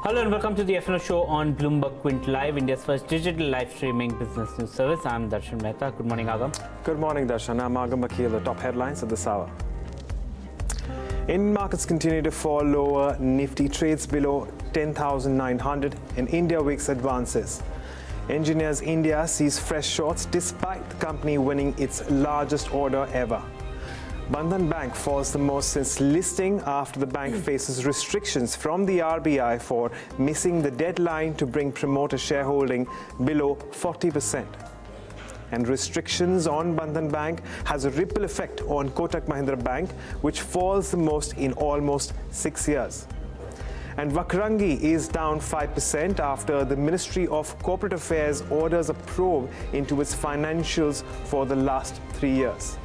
Hello and welcome to the F&O Show on Bloomberg Quint Live, India's first digital live streaming business news service. I'm Darshan Mehta. Good morning, Agam. Good morning, Darshan. I'm Agam Bakil. The top headlines at this hour. Indian markets continue to fall lower. Nifty trades below 10,900 and India Wicks advances. Engineers India sees fresh shorts despite the company winning its largest order ever. Bandhan Bank falls the most since listing after the bank faces restrictions from the RBI for missing the deadline to bring promoter shareholding below 40%. And restrictions on Bandhan Bank has a ripple effect on Kotak Mahindra Bank, which falls the most in almost 6 years. And Vakrangi is down 5% after the Ministry of Corporate Affairs orders a probe into its financials for the last 3 years.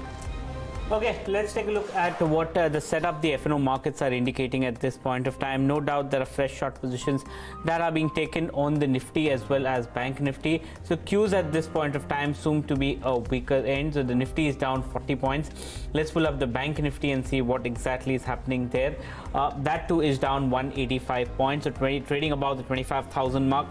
Okay, let's take a look at what the setup the F&O markets are indicating at this point of time. No doubt there are fresh short positions that are being taken on the Nifty as well as Bank Nifty. So Qs at this point of time seem to be a weaker end. So the Nifty is down 40 points. Let's pull up the Bank Nifty and see what exactly is happening there. That too is down 185 points. So trading about the 25,000 mark,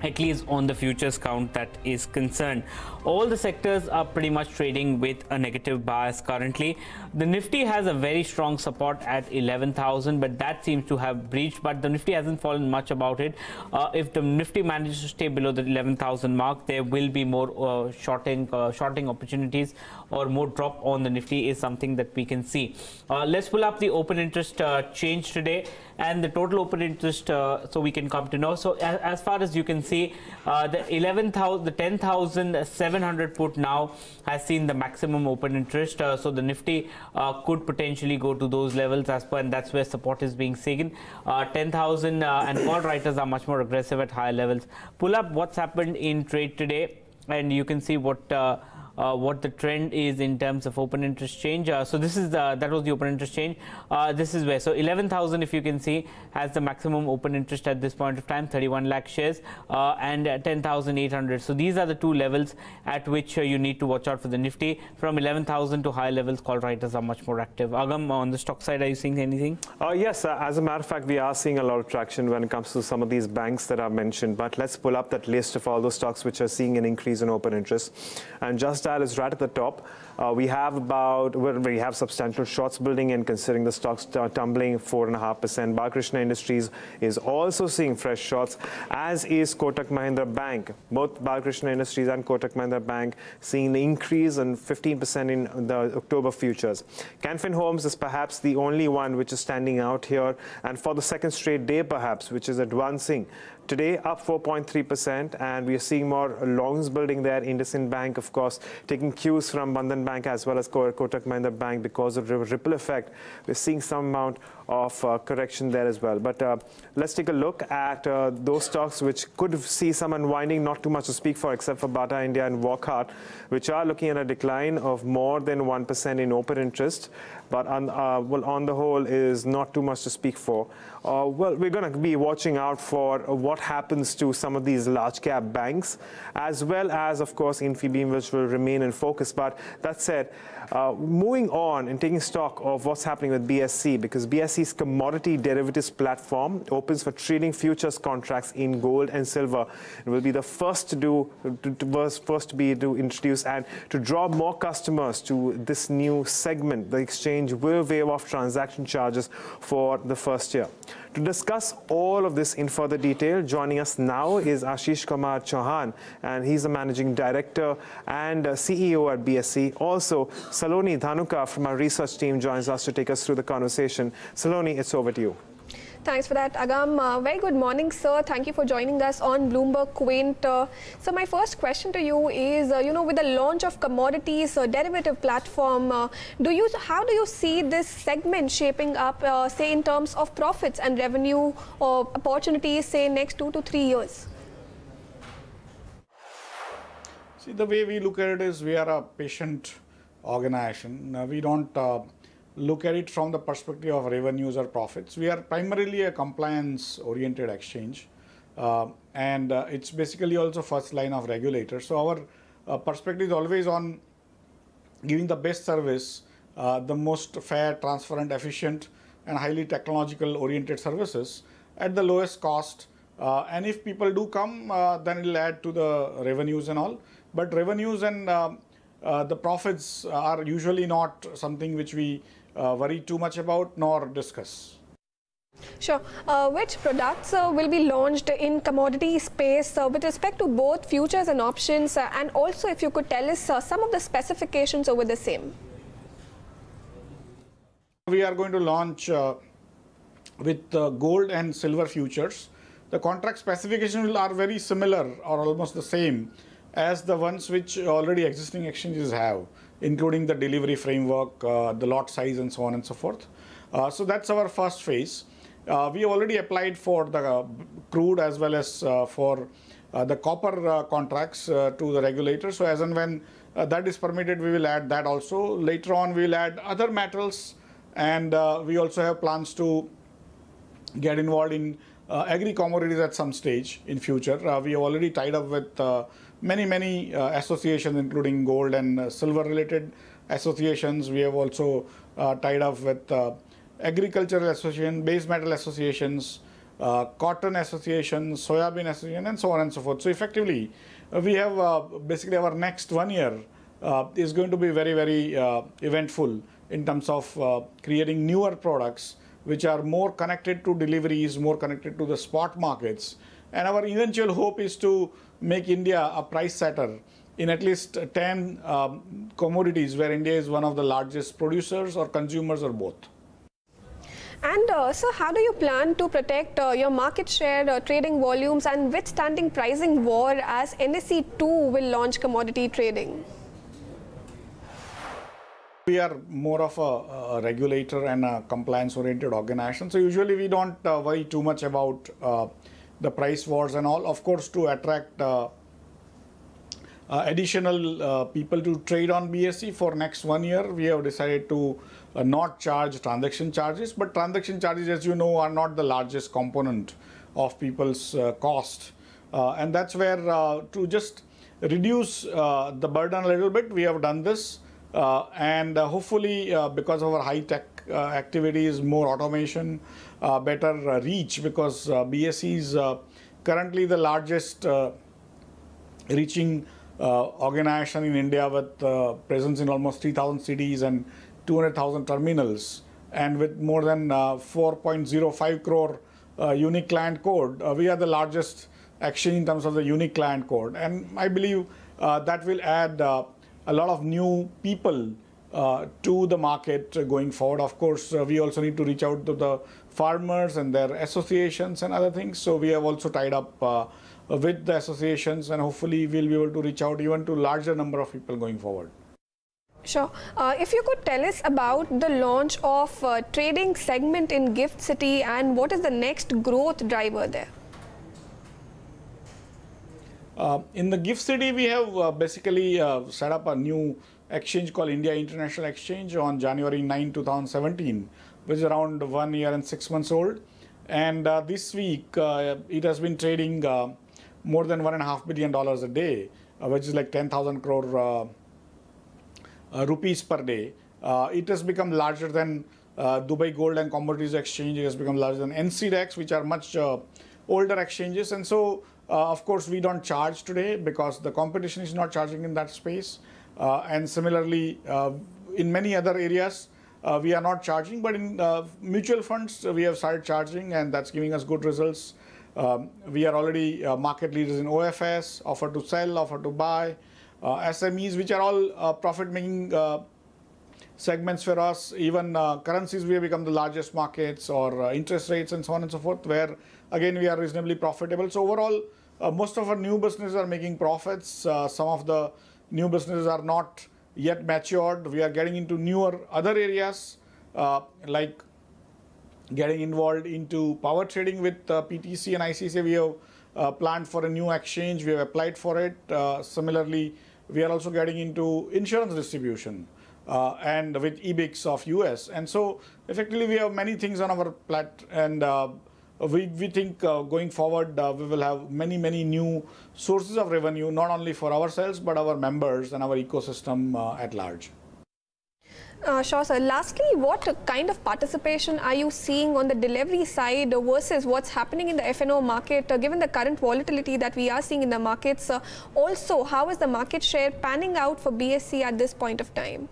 at least on the futures count that is concerned. All the sectors are pretty much trading with a negative bias currently. The Nifty has a very strong support at 11,000, but that seems to have breached, but the Nifty hasn't fallen much about it. If the Nifty manages to stay below the 11,000 mark, there will be more shorting opportunities or more drop on the Nifty is something that we can see. Let's pull up the open interest change today and the total open interest so we can come to know. So as far as you can see, the 10,700 put now has seen the maximum open interest. So the Nifty could potentially go to those levels as per, and that's where support is being seen. 10,000 and call writers are much more aggressive at higher levels. Pull up what's happened in trade today, and you can see what the trend is in terms of open interest change. So this is that was the open interest change. This is where, so 11,000, if you can see, has the maximum open interest at this point of time, 31 lakh shares, and 10,800. So these are the two levels at which you need to watch out for the Nifty. From 11,000 to higher levels, call writers are much more active. Agam, on the stock side, are you seeing anything? Yes, as a matter of fact, we are seeing a lot of traction when it comes to some of these banks that I've mentioned. But let's pull up that list of all those stocks which are seeing an increase in open interest. And Just Dial is right at the top. We have substantial shorts building in, considering the stocks tumbling 4.5%. Balakrishna Industries is also seeing fresh shorts, as is Kotak Mahindra Bank. Both Balakrishna Industries and Kotak Mahindra Bank seeing the increase in 15% in the October futures. Canfin Homes is perhaps the only one which is standing out here, and for the second straight day perhaps, which is advancing. Today up 4.3%, and we are seeing more longs building there. IndusInd Bank, of course, taking cues from Bandhan Bank as well as Kotak Mahindra Bank because of the ripple effect. We're seeing some amount of correction there as well. But let's take a look at those stocks which could see some unwinding, not too much to speak for except for Bata India and Wockhardt, which are looking at a decline of more than 1% in open interest. But on the whole is not too much to speak for. Well, we're going to be watching out for what happens to some of these large cap banks, as well as, of course, Infibeam, which will remain in focus. But that said, moving on and taking stock of what's happening with BSE, because BSE's commodity derivatives platform opens for trading futures contracts in gold and silver. It will be the first to introduce and to draw more customers to this new segment. The exchange will waive off transaction charges for the first year. To discuss all of this in further detail, joining us now is Ashish Kumar Chauhan, and he's the Managing Director and CEO at BSE. Also, Saloni Dhanuka from our research team joins us to take us through the conversation. Saloni, it's over to you. Thanks for that, Agam. Very good morning, sir. Thank you for joining us on Bloomberg Quint. So my first question to you is, with the launch of commodities derivative platform, how do you see this segment shaping up, say in terms of profits and revenue or opportunities, say next 2 to 3 years? See, the way we look at it is we are a patient organization. We don't look at it from the perspective of revenues or profits. We are primarily a compliance-oriented exchange, and it's basically also first line of regulators. So our perspective is always on giving the best service, the most fair, transparent, efficient, and highly technological-oriented services, at the lowest cost. And if people do come, then it will add to the revenues and all. But revenues and the profits are usually not something which we worry too much about nor discuss. Sure. Which products will be launched in commodity space with respect to both futures and options, and also if you could tell us some of the specifications over the same? We are going to launch with gold and silver futures. The contract specifications are very similar or almost the same as the ones which already existing exchanges have, including the delivery framework, the lot size, and so on and so forth. So that's our first phase. We have already applied for the crude as well as for the copper contracts to the regulator. So as and when that is permitted, we will add that also. Later on, we will add other metals, and we also have plans to get involved in agri commodities at some stage in future. We have already tied up with many associations, including gold and silver related associations. We have also tied up with agricultural association, base metal associations, cotton associations, soybean association, and so on and so forth. So effectively, we have basically our next 1 year is going to be very eventful in terms of creating newer products which are more connected to deliveries, more connected to the spot markets. And our eventual hope is to make India a price setter in at least 10 commodities where India is one of the largest producers or consumers or both. And so how do you plan to protect your market share, trading volumes, and withstanding pricing war as NSE too will launch commodity trading? We are more of a regulator and a compliance-oriented organization. So usually we don't worry too much about the price wars and all. Of course, to attract additional people to trade on BSE for next 1 year, we have decided to not charge transaction charges. But transaction charges, as you know, are not the largest component of people's cost. And that's where to just reduce the burden a little bit, we have done this. And hopefully, because of our high-tech activities, more automation, better reach, because BSE is currently the largest reaching organization in India with presence in almost 3,000 cities and 200,000 terminals, and with more than 4.05 crore unique client code. We are the largest exchange in terms of the unique client code, and I believe that will add a lot of new people to the market going forward. Of course, we also need to reach out to the farmers and their associations and other things. So we have also tied up with the associations, and hopefully we'll be able to reach out even to larger number of people going forward. Sure. If you could tell us about the launch of trading segment in Gift City and what is the next growth driver there? In the Gift City, we have basically set up a new exchange called India International Exchange on January 9, 2017, which is around 1 year and 6 months old. And this week, it has been trading more than $1.5 billion a day, which is like 10,000 crore rupees per day. It has become larger than Dubai Gold and Commodities Exchange. It has become larger than NCDEX, which are much older exchanges. And so, of course, we don't charge today because the competition is not charging in that space. And similarly, in many other areas, we are not charging. But in mutual funds, we have started charging, and that's giving us good results. We are already market leaders in OFS, offer to sell, offer to buy, SMEs, which are all profit-making segments for us. Even currencies, we have become the largest markets, or interest rates and so on and so forth, where again we are reasonably profitable. So overall, most of our new businesses are making profits. Some of the new businesses are not yet matured. We are getting into newer other areas, like getting involved into power trading with PTC and ICC. We have planned for a new exchange. We have applied for it. Similarly, we are also getting into insurance distribution and with EBIX of US. And so effectively, we have many things on our plate, and we think going forward, we will have many new sources of revenue, not only for ourselves, but our members and our ecosystem at large. Sure, sir. Lastly, what kind of participation are you seeing on the delivery side versus what's happening in the F&O market, given the current volatility that we are seeing in the markets? Also, how is the market share panning out for BSE at this point of time?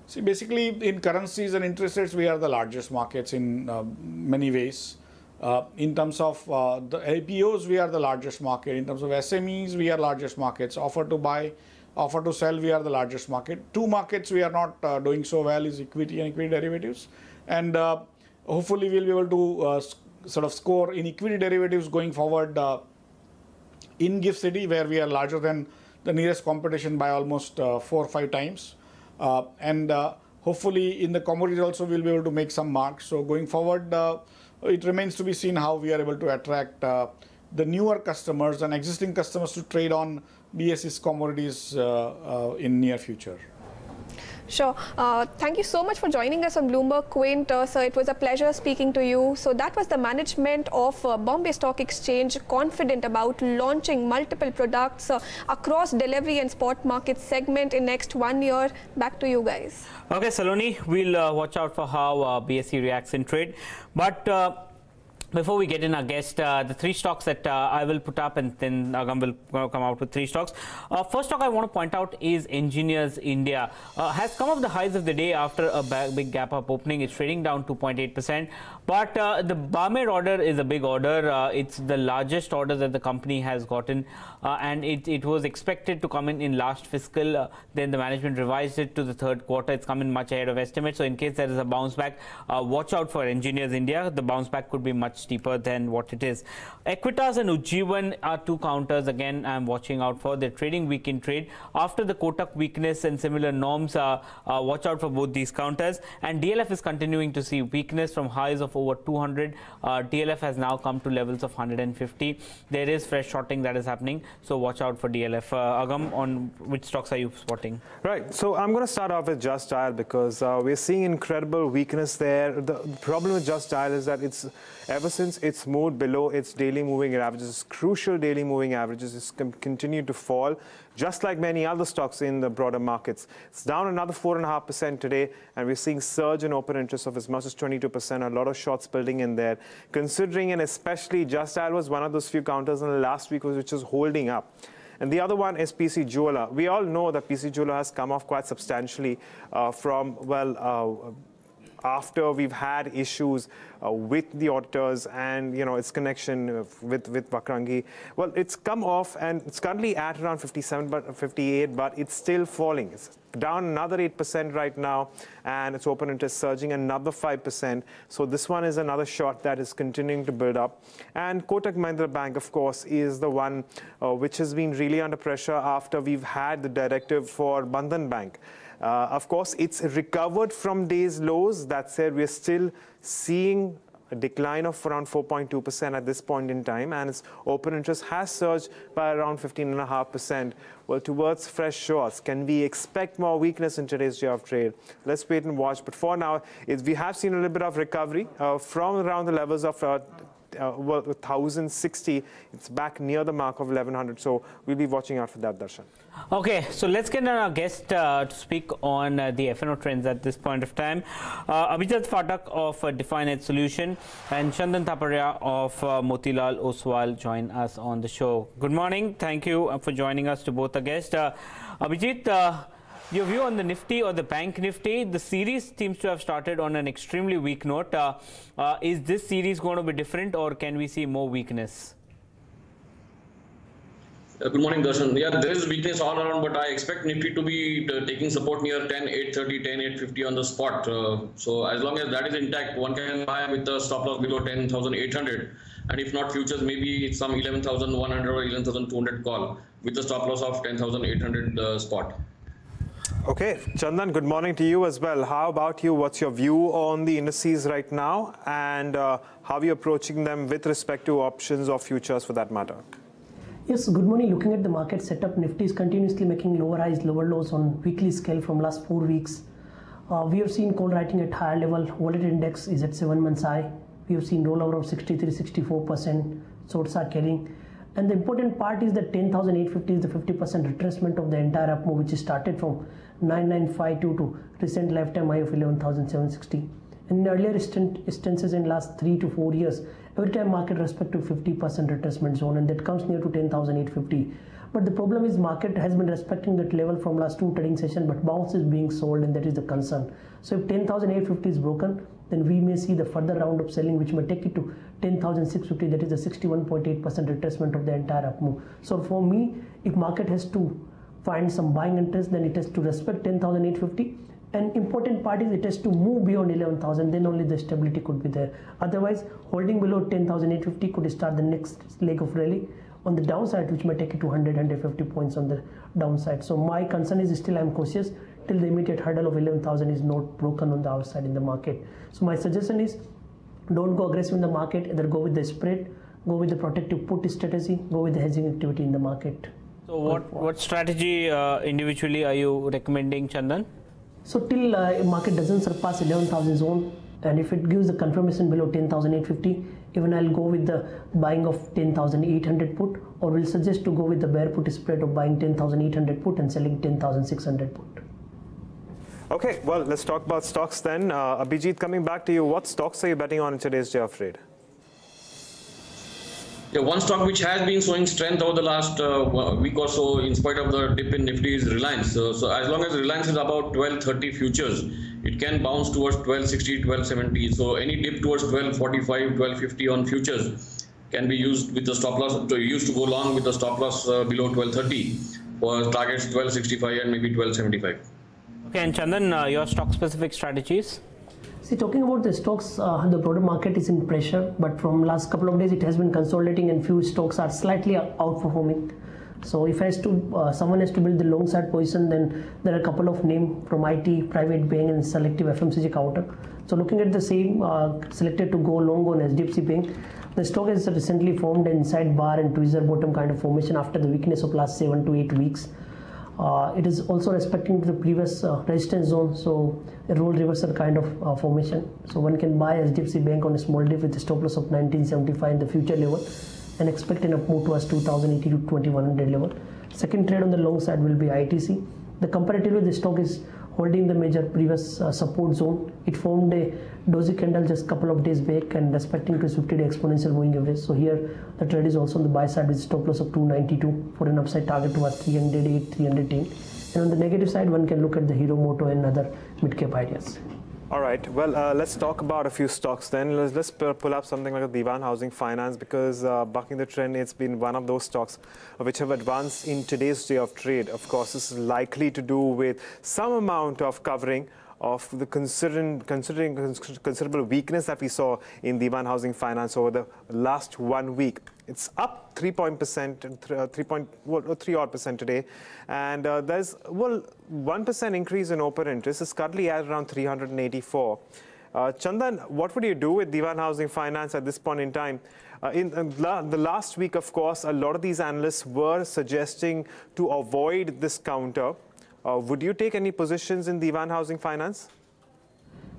See, basically, in currencies and interest rates, we are the largest markets in many ways. In terms of the IPOs, we are the largest market. In terms of SMEs, we are largest markets. Offer to buy, offer to sell, we are the largest market. Two markets we are not doing so well is equity and equity derivatives. And hopefully we'll be able to sort of score in equity derivatives going forward in GIFT City, where we are larger than the nearest competition by almost 4 or 5 times. And hopefully in the commodities also we'll be able to make some marks. So going forward, it remains to be seen how we are able to attract the newer customers and existing customers to trade on BSE's commodities in near future. Sure. Thank you so much for joining us on Bloomberg Quint. Sir, it was a pleasure speaking to you. So that was the management of Bombay Stock Exchange, confident about launching multiple products across delivery and spot market segment in next 1 year. Back to you guys. Okay, Saloni, we'll watch out for how BSE reacts in trade. But before we get in our guest, the 3 stocks that I will put up, and then Agam will come out with 3 stocks. First stock I want to point out is Engineers India. Has come off the highs of the day after a big gap up opening. It's trading down 2.8%. But the barmaid order is a big order. It's the largest order that the company has gotten. And it was expected to come in last fiscal. Then the management revised it to the 3rd quarter. It's come in much ahead of estimate. So in case there is a bounce back, watch out for Engineers India. The bounce back could be much steeper than what it is. Equitas and Ujjivan are 2 counters. Again, I'm watching out for. They're trading weak in trade. After the Kotak weakness and similar norms, watch out for both these counters. And DLF is continuing to see weakness from highs of over 200. DLF has now come to levels of 150. There is fresh shorting that is happening. So watch out for DLF. Agam, on which stocks are you spotting? Right. So I'm going to start off with Just Dial because we're seeing incredible weakness there. The problem with Just Dial is that it's ever since it's moved below its daily moving averages, crucial daily moving averages, it's continued to fall, just like many other stocks in the broader markets. It's down another 4.5% today, and we're seeing surge in open interest of as much as 22%, a lot of shorts building in there. Considering, and especially Just Dial was one of those few counters in the last week which was holding up. And the other one is PC Jeweler. We all know that PC Jeweler has come off quite substantially from, well, after we've had issues with the auditors and, you know, its connection with Vakrangi. Well, it's come off and it's currently at around 57, but 58, but it's still falling. It's down another 8% right now, and its open interest surging another 5%. So this one is another short that is continuing to build up. And Kotak Mahindra Bank, of course, is the one which has been really under pressure after we've had the directive for Bandhan Bank. Of course, it's recovered from day's lows. That said, we're still seeing a decline of around 4.2% at this point in time, and its open interest has surged by around 15.5%. Well, towards fresh shorts, can we expect more weakness in today's day of trade? Let's wait and watch. But for now, we have seen a little bit of recovery from around the levels of 1,060. It's back near the mark of 1,100. So we'll be watching out for that, Darshan. Okay, so let's get our guest to speak on the F&O trends at this point of time. Abhijit Phatak of Definedge Solution and Chandan Taparia of Motilal Oswal join us on the show. Good morning. Thank you for joining us to both the guests. Abhijit, your view on the Nifty or the Bank Nifty? The series seems to have started on an extremely weak note. Is this series going to be different, or can we see more weakness? Good morning, Darshan. Yeah, there is weakness all around, but I expect Nifty to be taking support near 10,830, 10,850 on the spot. So as long as that is intact, one can buy with the stop loss below 10,800. And if not futures, maybe some 11,100 or 11,200 call with the stop loss of 10,800 spot. Okay, Chandan, good morning to you as well. How about you? What's your view on the indices right now, and how are you approaching them with respect to options or futures for that matter? Yes, good morning. Looking at the market setup, Nifty is continuously making lower highs, lower lows on weekly scale from last 4 weeks. We have seen call writing at higher level. Volatile index is at 7 months high. We have seen rollover of 63-64%. Shorts are carrying. And the important part is that 10,850 is the 50% retracement of the entire up move, which is started from 9952 to recent lifetime high of 11,760. In earlier instances in last 3 to 4 years, every time market respect to 50% retracement zone, and that comes near to 10,850. But the problem is market has been respecting that level from last 2 trading sessions, but bounce is being sold, and that is the concern. So if 10,850 is broken, then we may see the further round of selling, which may take it to 10,650. That is the 61.8% retracement of the entire up move. So for me, if market has to find some buying interest, then it has to respect 10,850. And important part is it has to move beyond 11,000, then only the stability could be there. Otherwise, holding below 10,850 could start the next leg of rally on the downside, which may take it to 150 points on the downside. So my concern is still I'm cautious till the immediate hurdle of 11,000 is not broken on the outside in the market. So my suggestion is don't go aggressive in the market, either go with the spread, go with the protective put strategy, go with the hedging activity in the market. So what strategy individually are you recommending, Chandan? So till market doesn't surpass 11,000 zone, and if it gives the confirmation below 10,850, even I'll go with the buying of 10,800 put, or will suggest to go with the bear put spread of buying 10,800 put and selling 10,600 put. Okay, well, let's talk about stocks then. Abhijit, coming back to you, what stocks are you betting on in today's day of trade? Yeah, one stock which has been showing strength over the last week or so, in spite of the dip in Nifty, is Reliance. So as long as Reliance is about 1230 futures, it can bounce towards 1260, 1270. So any dip towards 1245, 1250 on futures can be used with the stop loss, used to go long with the stop loss below 1230 for targets 1265 and maybe 1275. Okay, and Chandan, your stock-specific strategies? See, talking about the stocks, the broader market is in pressure, but from last couple of days it has been consolidating and few stocks are slightly outperforming. So if someone has to build the long side position, then there are a couple of names from IT, private bank and selective FMCG counter. So looking at the same, selected to go long on HDFC Bank. The stock has recently formed an inside bar and tweezer bottom kind of formation after the weakness of last 7 to 8 weeks. It is also respecting the previous resistance zone, so a role reversal kind of formation. So one can buy HDFC Bank on a small dip with a stop loss of 1975 in the future level and expect an up move towards 2080 to 2100 level. Second trade on the long side will be ITC. The comparatively the stock is holding the major previous support zone. It formed a doji candle just a couple of days back and respecting to 50-day exponential moving average. So here the trade is also on the buy side with stop loss of 292 for an upside target towards 308, 310. And on the negative side, one can look at the Hero Moto and other mid-cap ideas. All right, well, let's talk about a few stocks then. Let's pull up something like a Dewan Housing Finance, because bucking the trend, it's been one of those stocks which have advanced in today's day of trade. Of course, this is likely to do with some amount of covering of the considerable weakness that we saw in Dewan Housing Finance over the last 1 week. It's up 3 odd percent today, and there's 1% increase in open interest. It's currently at around 384. Chandan, what would you do with Dewan Housing Finance at this point in time? In the last week, of course, a lot of these analysts were suggesting to avoid this counter. Would you take any positions in Dewan Housing Finance?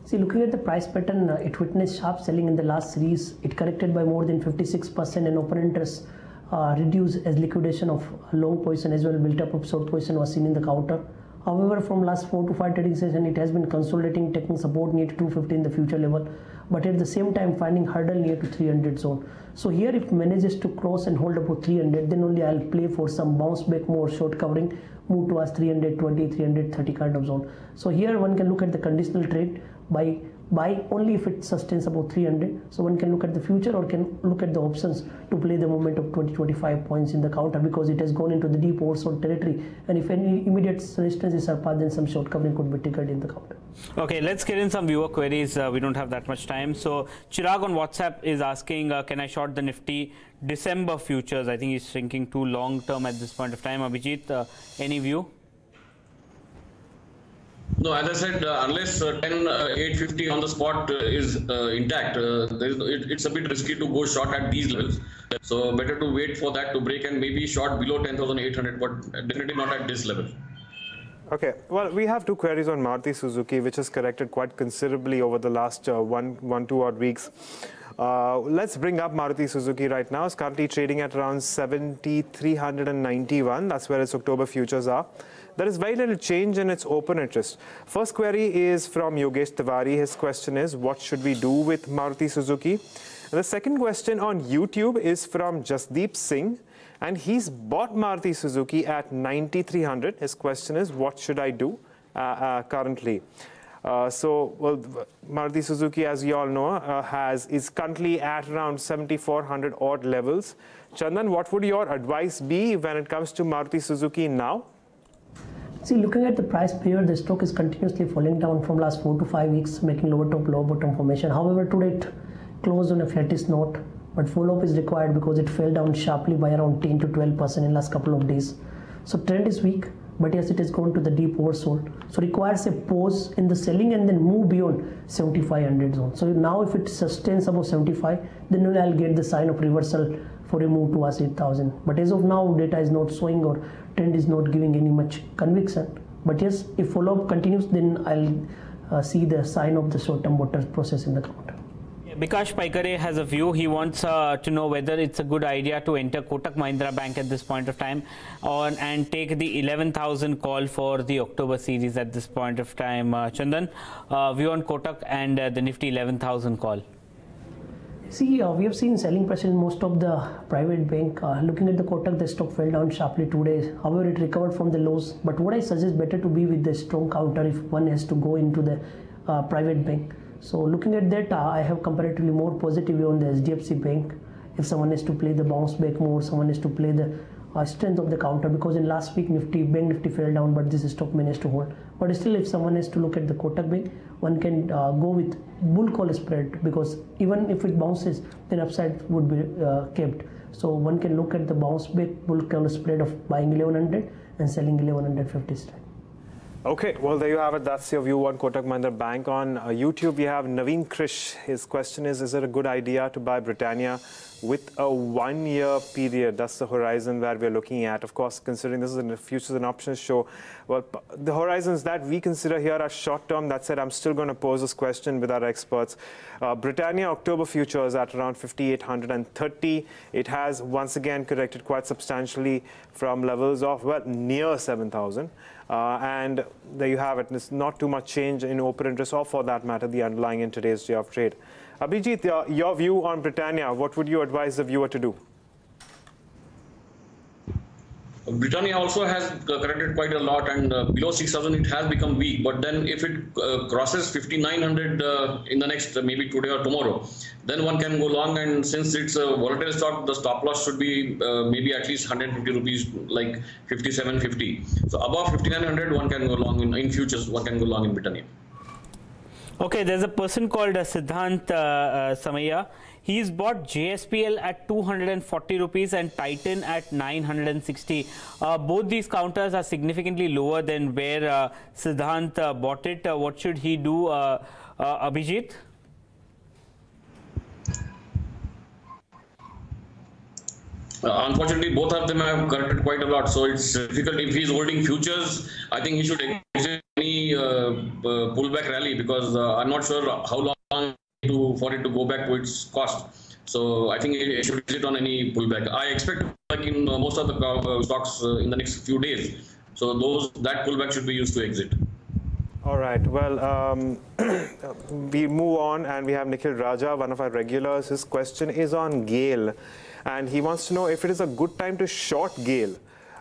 See, looking at the price pattern, it witnessed sharp selling in the last series. It corrected by more than 56% and open interest reduced as liquidation of long position as well built up of short position was seen in the counter. However, from last 4 to 5 trading session, it has been consolidating, taking support near to 250 in the future level, but at the same time finding hurdle near to 300 zone. So here, if it manages to cross and hold about 300, then only I'll play for some bounce back, more short covering, move towards 320, 330 kind of zone. So here one can look at the conditional trade by buy only if it sustains about 300. So one can look at the future or can look at the options to play the movement of 20-25 points in the counter, because it has gone into the deep oversold territory, and if any immediate resistance is surpassed, then some short covering could be triggered in the counter. Okay, let's get in some viewer queries. We don't have that much time. So Chirag on WhatsApp is asking, can I short the Nifty December futures? I think he's thinking too long term at this point of time. Abhijit, any view? No, as I said, unless 10,850 on the spot is intact, it's a bit risky to go short at these levels. So better to wait for that to break and maybe short below 10,800, but definitely not at this level. Okay, well, we have two queries on Maruti Suzuki, which has corrected quite considerably over the last 2 odd weeks. Let's bring up Maruti Suzuki right now. It's currently trading at around 7,391. That's where its October futures are. There is very little change in its open interest. First query is from Yogesh Tiwari. His question is, what should we do with Maruti Suzuki? And the second question on YouTube is from Jasdeep Singh. And he's bought Maruti Suzuki at 9,300. His question is, what should I do currently? Maruti Suzuki, as you all know, is currently at around 7,400 odd levels. Chandan, what would your advice be when it comes to Maruti Suzuki now? See, looking at the price period, the stock is continuously falling down from last 4 to 5 weeks, making lower top, lower bottom formation. However, today it closed on a flattish note, but follow-up is required because it fell down sharply by around 10 to 12% in last couple of days. So trend is weak, but yes, it is going to the deep oversold. So requires a pause in the selling and then move beyond 7,500 zone. So now if it sustains above 75, then I'll get the sign of reversal for a move towards 8,000. But as of now, data is not showing or trend is not giving any much conviction. But yes, if follow-up continues, then I'll see the sign of the short-term bottom process in the counter. Bikash Paikare has a view. He wants to know whether it's a good idea to enter Kotak Mahindra Bank at this point of time and take the 11,000 call for the October series at this point of time. Chandan, view on Kotak and the Nifty 11,000 call. See, we have seen selling pressure in most of the private bank. Looking at the Kotak, the stock fell down sharply 2 days. However, it recovered from the lows. But what I suggest, better to be with the strong counter if one has to go into the private bank. So looking at that, I have comparatively more positive view on the HDFC Bank. If someone is to play the bounce back more, someone is to play the strength of the counter, because in last week Bank Nifty fell down, but this stock managed to hold. But still, if someone is to look at the Kotak Bank, one can go with bull call spread, because even if it bounces, then upside would be kept. So one can look at the bounce back bull call spread of buying 1100 and selling 1150 strike. Okay, well, there you have it. That's your view on Kotak Mahindra Bank. On YouTube, we have Naveen Krish. His question is it a good idea to buy Britannia with a 1-year period? That's the horizon that we're looking at. Of course, considering this is a futures and options show, well, the horizons that we consider here are short-term. That said, I'm still going to pose this question with our experts. Britannia October futures at around 5,830. It has once again corrected quite substantially from levels of, well, near 7,000. And there you have it. There's not too much change in open interest, or for that matter, the underlying in today's day of trade. Abhijit, your view on Britannia, what would you advise the viewer to do? Britannia also has corrected quite a lot, and below 6,000 it has become weak. But then if it crosses 5,900 in the next maybe today or tomorrow, then one can go long. And since it's a volatile stock, the stop loss should be maybe at least 150 rupees, like 57.50. So above 5,900, one can go long in futures. One can go long in Britannia. Okay, there's a person called Siddhant Samaya. He's bought JSPL at 240 rupees and Titan at 960. Both these counters are significantly lower than where Siddhant bought it. What should he do, Abhijit? Unfortunately, both of them have corrected quite a lot, so it's difficult. If he's holding futures, I think he should exit any pullback rally, because I'm not sure how long for it to go back to its cost. So I think he should exit on any pullback. I expect, like in most of the stocks in the next few days, so that pullback should be used to exit. All right, well, we move on, and we have Nikhil Raja, one of our regulars. His question is on GAIL, and he wants to know if it is a good time to short GAIL.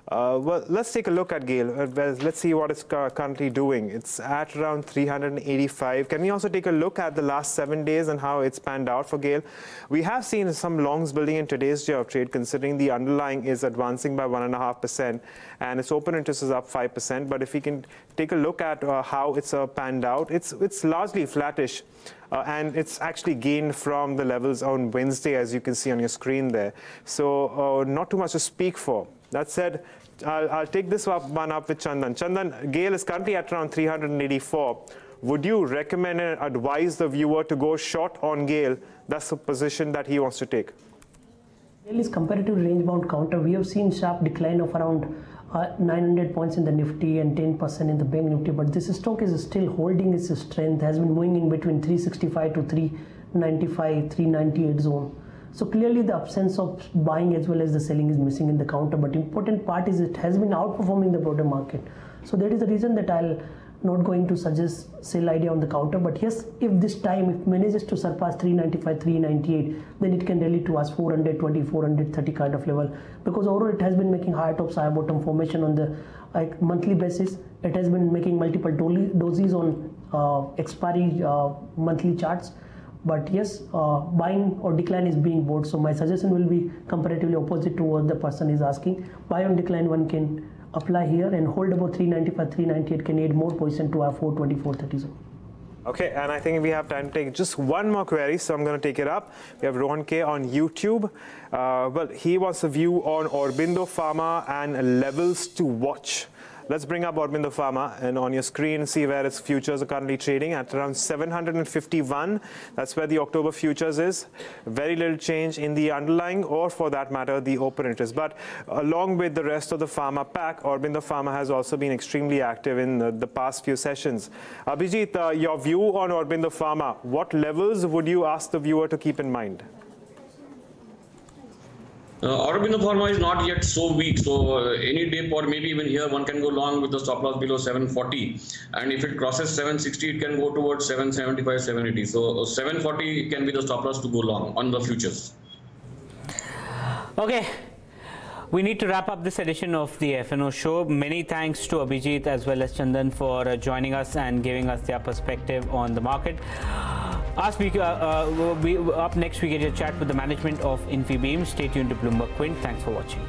Well, let's take a look at GAIL. Let's see what it's currently doing. It's at around 385. Can we also take a look at the last 7 days and how it's panned out for GAIL? We have seen some longs building in today's day of trade, considering the underlying is advancing by 1.5% and its open interest is up 5%. But if we can take a look at how it's panned out, it's largely flattish. And it's actually gained from the levels on Wednesday, as you can see on your screen there. So not too much to speak for. That said, I'll take this one up with Chandan. Chandan, GAIL is currently at around 384. Would you recommend and advise the viewer to go short on GAIL? That's the position that he wants to take. GAIL is comparative range-bound counter. We have seen sharp decline of around 900 points in the Nifty and 10% in the Bank Nifty, but this stock is still holding its strength, has been moving in between 365 to 395, 398 zone. So clearly the absence of buying as well as the selling is missing in the counter, but important part is it has been outperforming the broader market. So that is the reason that I'll not going to suggest sell idea on the counter, but yes, if this time if manages to surpass 395, 398, then it can rally to us 420, 430 kind of level, because overall it has been making higher tops, higher bottom formation on the monthly basis. It has been making multiple doses on expiry monthly charts. But yes, buying or decline is being bought. So my suggestion will be comparatively opposite to what the person is asking. Buy on decline one can apply here and hold about 395, 398 can add more position to our 420, 430 zone. Okay, and I think we have time to take just one more query, so I'm going to take it up. We have Rohan K on YouTube. Well, he wants a view on Aurobindo Pharma and levels to watch. Let's bring up Aurobindo Pharma and on your screen see where its futures are currently trading at around 751. That's where the October futures is. Very little change in the underlying or for that matter the open interest. But along with the rest of the pharma pack, Aurobindo Pharma has also been extremely active in the past few sessions. Abhijit, your view on Aurobindo Pharma, what levels would you ask the viewer to keep in mind? Aurobindo Pharma is not yet so weak, so any dip or maybe even here one can go long with the stop loss below 740, and if it crosses 760 it can go towards 775, 780. So 740 can be the stop loss to go long on the futures. Okay. We need to wrap up this edition of the F&O Show. Many thanks to Abhijit as well as Chandan for joining us and giving us their perspective on the market. Up next we get a chat with the management of Infibeam. Stay tuned to Bloomberg Quint. Thanks for watching.